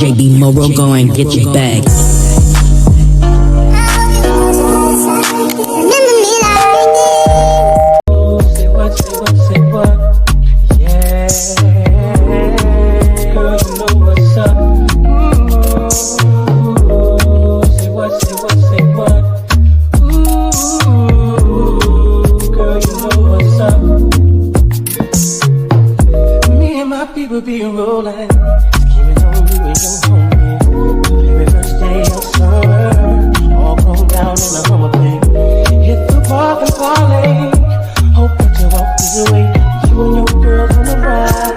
JB Moro, go and get your bag. People be rolling, scheming on you and your homies. Every first day of summer, all grown down in a Hummer thing. Hit the park and parlay. Hope that you walk the way. You and your girls on the ride.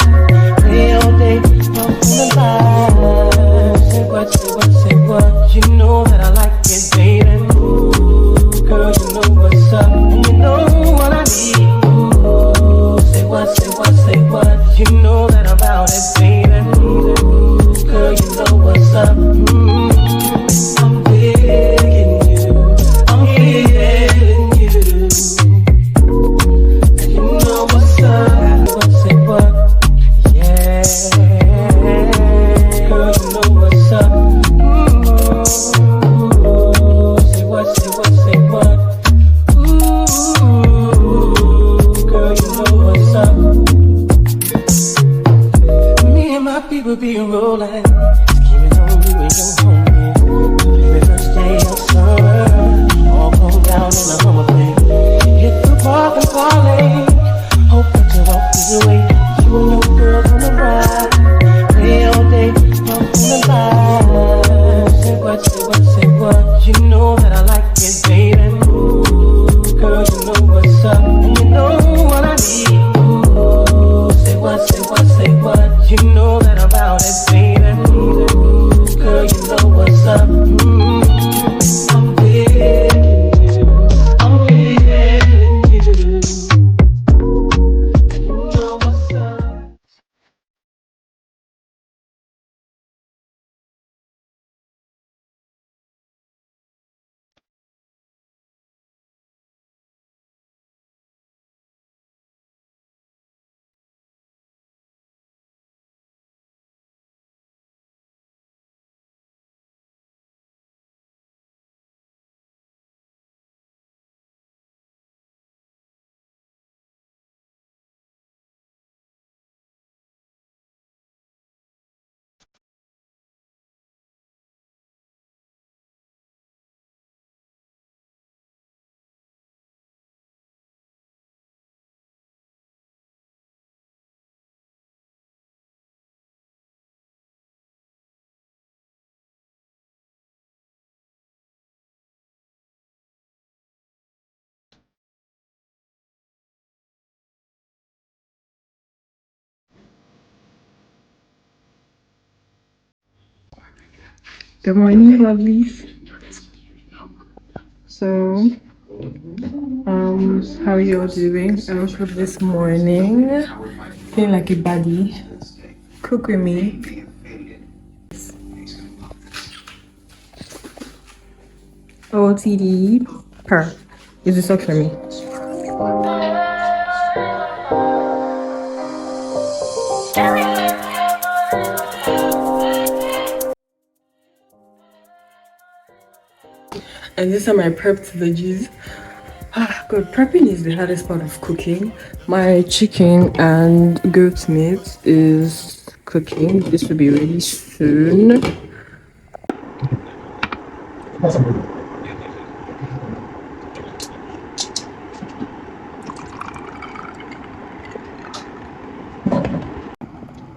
Play all day, walk on the line. Say what, say what, say what. You know that I like it, baby. Ooh, girl, you know what's up, and you know what I need. Ooh, say what, say what, say what. You know that I'm about it, baby. Ooh, girl, you know what's up. I'm digging you. I'm feeling you. And you know what's up. What, say what? Yeah. Girl, you know what's up. Ooh, say what, say what, say what. Ooh, girl, you know what's up. People be rolling, scheming on you and your homies. Every first day of summer, all grown down in a Hummer thing. Hit the park and parlay. Hope that you walk the way. You and your girls on the ride. Play all day, walk on the line. Say what, say what, say what. You know that I like it, baby. Ooh, girl, you know what's up, and you know what I need. Ooh, say what, say what, say what. You know that I'm about it, baby. Ooh, girl, you know what's up. I'm feeling you. I'm feeling you. And you know what's up. Good morning, lovelies. So, how are you all doing? I woke up this morning feeling like a baddie. Cook with me. OOTD per. Is this okay for me? And this time I prepped veggies. God, prepping is the hardest part of cooking. My chicken and goat meat is cooking. This will be ready soon.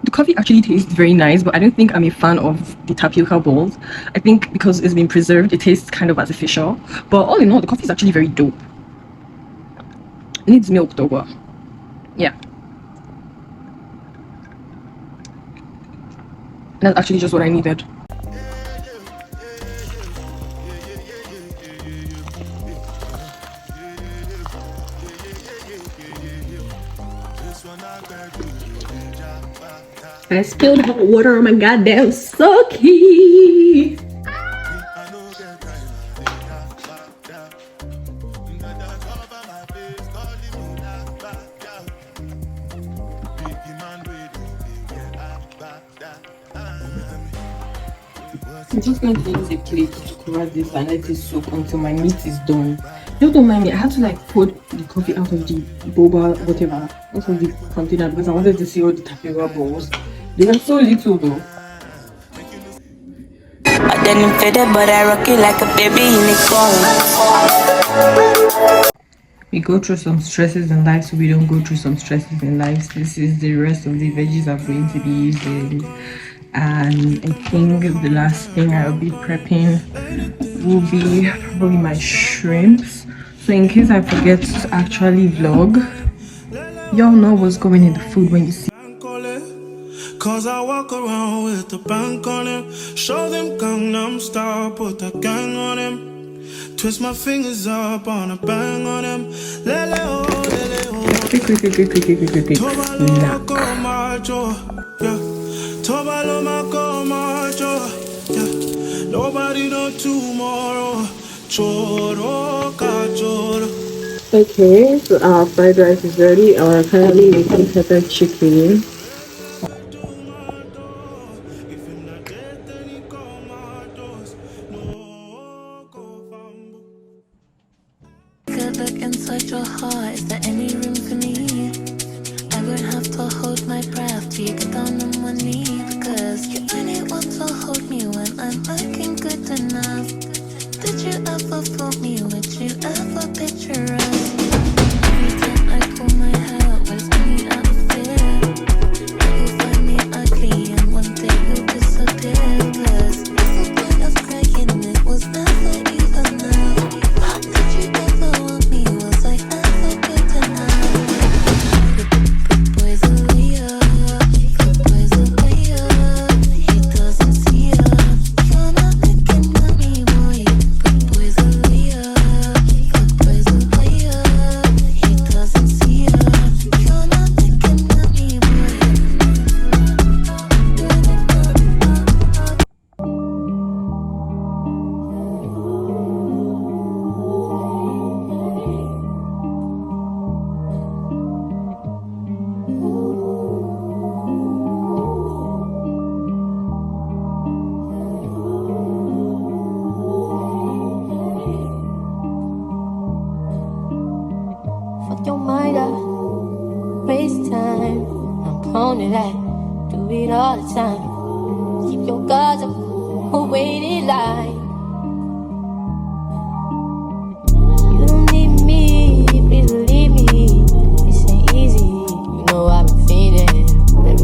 The coffee actually tastes very nice, but I don't think I'm a fan of the tapioca balls. I think because it's been preserved, it tastes kind of artificial. But all in all, the coffee is actually very dope. It needs milk though, but yeah. That's actually just what I needed. I spilled hot water on my goddamn soaky. I'm just going to use a plate to cover this and let it soak until my meat is done. Just don't mind me. I had to like pour the coffee out of the boba, whatever, out of the container because I wanted to see all the tapioca balls. They were so little though. I didn't fit it, but I rock it like a baby unicorn. We go through some stresses in life, so we don't go through some stresses in life. This is the rest of the veggies I'm going to be using. And I think the last thing I'll be prepping will be probably my shrimps. So in case I forget to actually vlog, y'all know what's going in the food when you see. Cause I walk around with the bank on him. Show them Gangnam Style, put the gang on him. Twist my fingers up on a bang on him. Lele oh, lele oh. Nah. Tobalo mako macho. Nobody know tomorrow. Choro ka choro. Okay, so our fried rice is ready. We're currently making pepper chicken. Could look inside your heart. Is there any room for me? I won't have to hold my breath till you get down on one knee. Because you only want to hold me when I'm looking good enough. Did you ever fool me? Would you ever picture us? Every time I pull my hair out, it's only out of fear. You'll find me ugly and one day you'll disappear. Cause the point of crying, it was never even enough. Did you ever want me? Was I ever good enough? Good boy's a liar. Good boy's a liar. He doesn't see ya. You're not looking at me, boy. Good boy's a liar. Good boy's a liar. He doesn't see ya. You're not looking at me, boy. Fuck your mind up, waste time. I'm prone to that, do it all the time. Keep your guards up, who waited line.